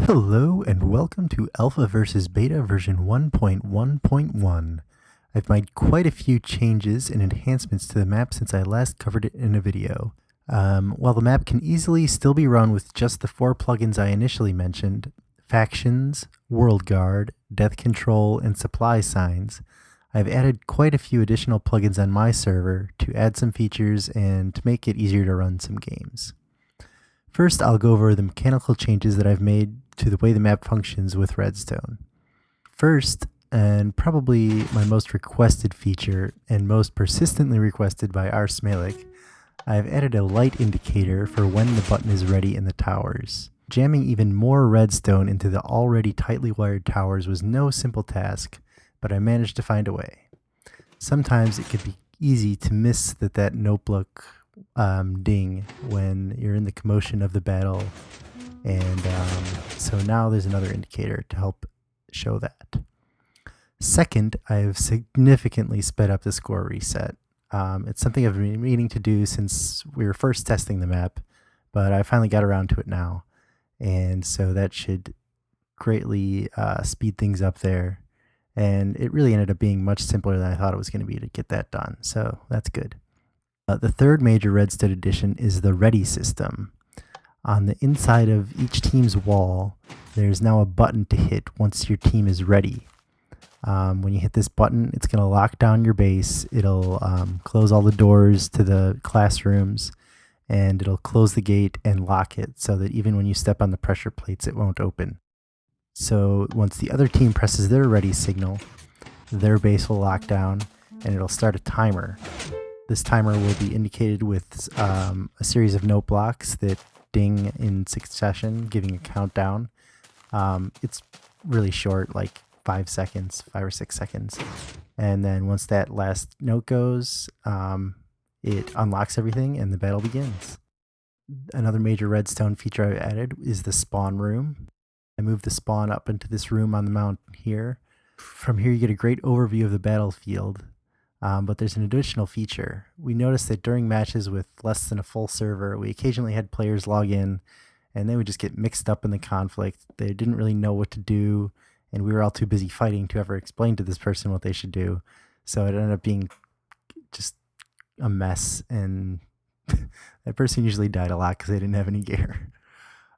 Hello and welcome to Alpha versus Beta version 1.1.1. I've made quite a few changes and enhancements to the map since I last covered it in a video. While the map can easily still be run with just the 4 plugins I initially mentioned, Factions, World Guard, Death Control, and Supply Signs, I've added quite a few additional plugins on my server to add some features and to make it easier to run some games. First, I'll go over the mechanical changes that I've made to the way the map functions with Redstone. First, and probably my most requested feature, and most persistently requested by rsmalec, I've added a light indicator for when the button is ready in the towers. Jamming even more redstone into the already tightly wired towers was no simple task, but I managed to find a way. Sometimes it could be easy to miss that notebook ding when you're in the commotion of the battle, and so now there's another indicator to help show that. Second, I've significantly sped up the score reset. It's something I've been meaning to do since we were first testing the map, but I finally got around to it now, and so that should greatly speed things up there, and it really ended up being much simpler than I thought it was going to be to get that done, so that's good. The third major Redstone addition is the Ready system. On the inside of each team's wall, there's now a button to hit once your team is ready. When you hit this button, it's going to lock down your base, it'll close all the doors to the classrooms, and it'll close the gate and lock it so that even when you step on the pressure plates, it won't open. So once the other team presses their ready signal, their base will lock down and it'll start a timer. This timer will be indicated with a series of note blocks that ding in succession, giving a countdown. It's really short, like 5 or 6 seconds. And then once that last note goes, it unlocks everything and the battle begins. Another major Redstone feature I've added is the spawn room. I moved the spawn up into this room on the mountain here. From here you get a great overview of the battlefield. But there's an additional feature. We noticed that during matches with less than a full server, we occasionally had players log in and they would just get mixed up in the conflict. They didn't really know what to do, and we were all too busy fighting to ever explain to this person what they should do. So it ended up being just a mess, and that person usually died a lot because they didn't have any gear.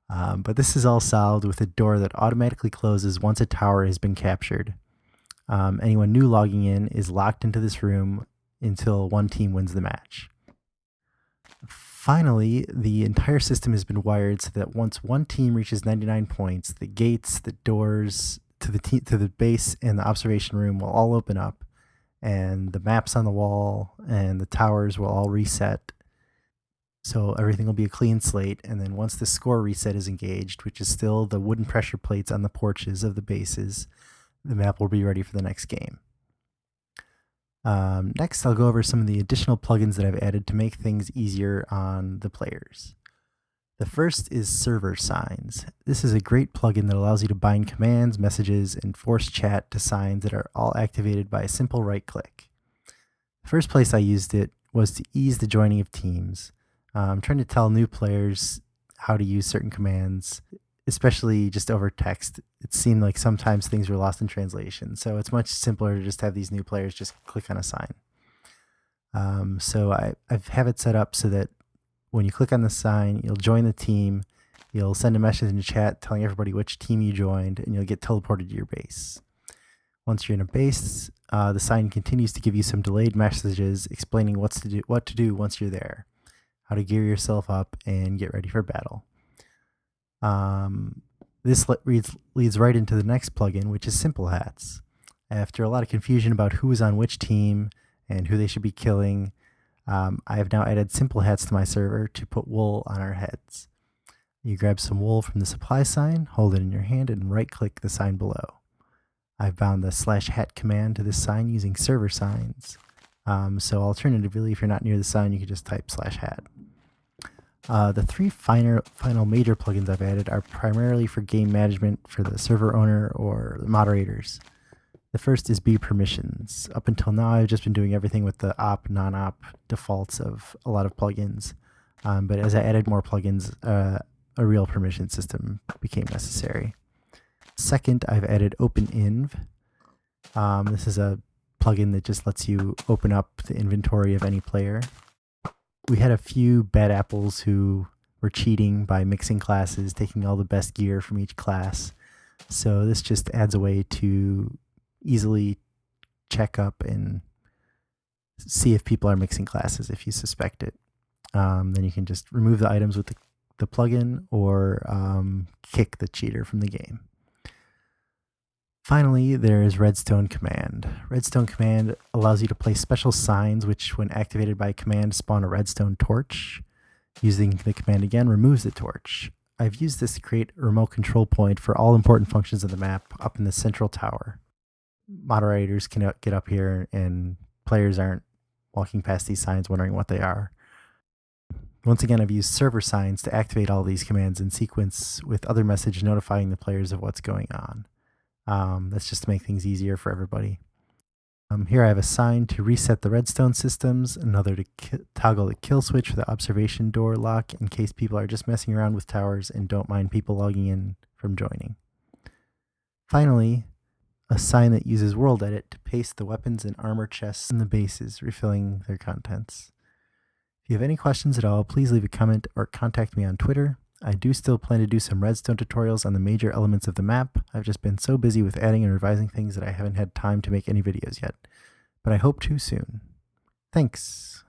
But this is all solved with a door that automatically closes once a tower has been captured. Anyone new logging in is locked into this room until one team wins the match. Finally, the entire system has been wired so that once one team reaches 99 points, the gates, the doors to the base and the observation room will all open up, and the maps on the wall and the towers will all reset. So everything will be a clean slate, and then once the score reset is engaged, which is still the wooden pressure plates on the porches of the bases, the map will be ready for the next game. Next, I'll go over some of the additional plugins that I've added to make things easier on the players. The first is Server Signs. This is a great plugin that allows you to bind commands, messages, and force chat to signs that are all activated by a simple right click. The first place I used it was to ease the joining of teams. I'm trying to tell new players how to use certain commands, especially just over text. It seemed like sometimes things were lost in translation, so it's much simpler to just have these new players just click on a sign. So I have it set up so that when you click on the sign, you'll join the team, you'll send a message in the chat telling everybody which team you joined, and you'll get teleported to your base. Once you're in a base, the sign continues to give you some delayed messages explaining what to do once you're there, how to gear yourself up and get ready for battle. This leads right into the next plugin, which is Simple Hats. After a lot of confusion about who is on which team and who they should be killing, I have now added Simple Hats to my server to put wool on our heads. You grab some wool from the supply sign, hold it in your hand, and right-click the sign below. I've bound the /hat command to this sign using server signs. So alternatively, if you're not near the sign, you can just type /hat. The 3 final major plugins I've added are primarily for game management for the server owner or the moderators. The first is B permissions. Up until now, I've just been doing everything with the op, non-op defaults of a lot of plugins. But as I added more plugins, a real permission system became necessary. Second, I've added OpenInv. This is a plugin that just lets you open up the inventory of any player. We had a few bad apples who were cheating by mixing classes, taking all the best gear from each class. So this just adds a way to easily check up and see if people are mixing classes if you suspect it. Then you can just remove the items with the plugin or kick the cheater from the game. Finally, there is Redstone command. Redstone command allows you to place special signs which, when activated by command, spawn a redstone torch. Using the command again removes the torch. I've used this to create a remote control point for all important functions of the map up in the central tower. Moderators can get up here and players aren't walking past these signs wondering what they are. Once again, I've used server signs to activate all these commands in sequence with other message notifying the players of what's going on. That's just to make things easier for everybody. Here I have a sign to reset the redstone systems, another to toggle the kill switch for the observation door lock in case people are just messing around with towers and don't mind people logging in from joining. Finally, a sign that uses world edit to paste the weapons and armor chests in the bases, refilling their contents. If you have any questions at all, please leave a comment or contact me on Twitter. I do still plan to do some redstone tutorials on the major elements of the map. I've just been so busy with adding and revising things that I haven't had time to make any videos yet, but I hope to soon. Thanks!